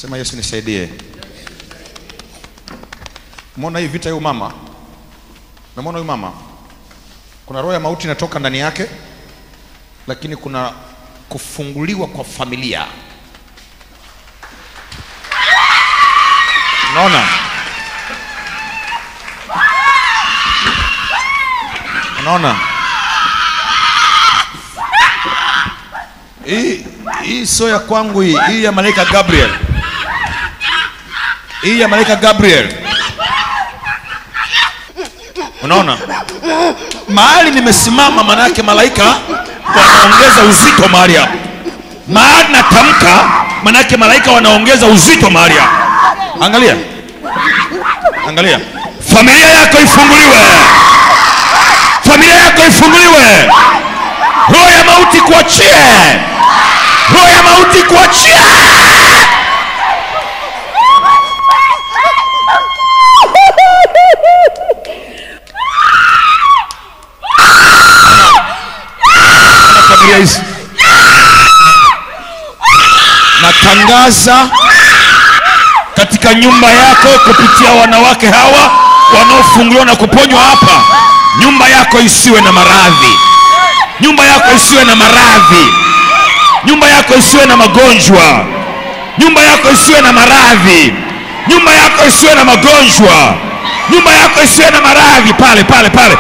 Sema Yesu nisaidie. Umeona hii vita huyu mama? Umeona huyu mama? Kuna roho ya mauti inatoka ndani yake, lakini kuna kufunguliwa kwa familia. Unaona? Unaona? Hii sio ya kwangu hii. Hii ya malaika Gabriel. Hii ya malaika Gabriel. Unaona? Mahali nimesimama manake malaika wanaongeza uzito mahali hapo. Mahali natamka manake malaika wanaongeza uzito mahali hapo. Angalia. Angalia. Familia yako ifunguliwe. Familia yako ifunguliwe. Roho ya mauti kuachie. Roho ya mauti kuachie. Familia hizi natangaza katika nyumba yako kupitia wanawake hawa wanaofunguliwa na kuponywa hapa. Nyumba yako isiwe na maradhi. Nyumba yako isiwe na maradhi. Nyumba yako isiwe na magonjwa. Nyumba yako isiwe na maradhi. Nyumba yako isiwe na magonjwa. Nyumba yako isiwe na maradhi. Pale pale pale.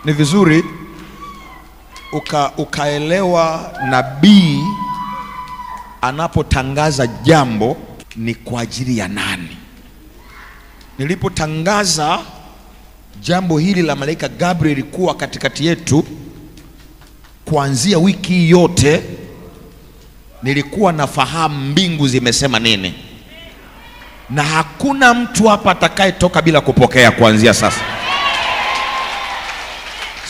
Ni vizuri ukaelewa nabii anapotangaza jambo ni kwa ajili ya nani. Nilipotangaza jambo hili la malaika Gabriel kuwa katikati yetu, kuanzia wiki yote nilikuwa nafahamu mbingu zimesema nini, na hakuna mtu hapa atakayetoka bila kupokea kuanzia sasa.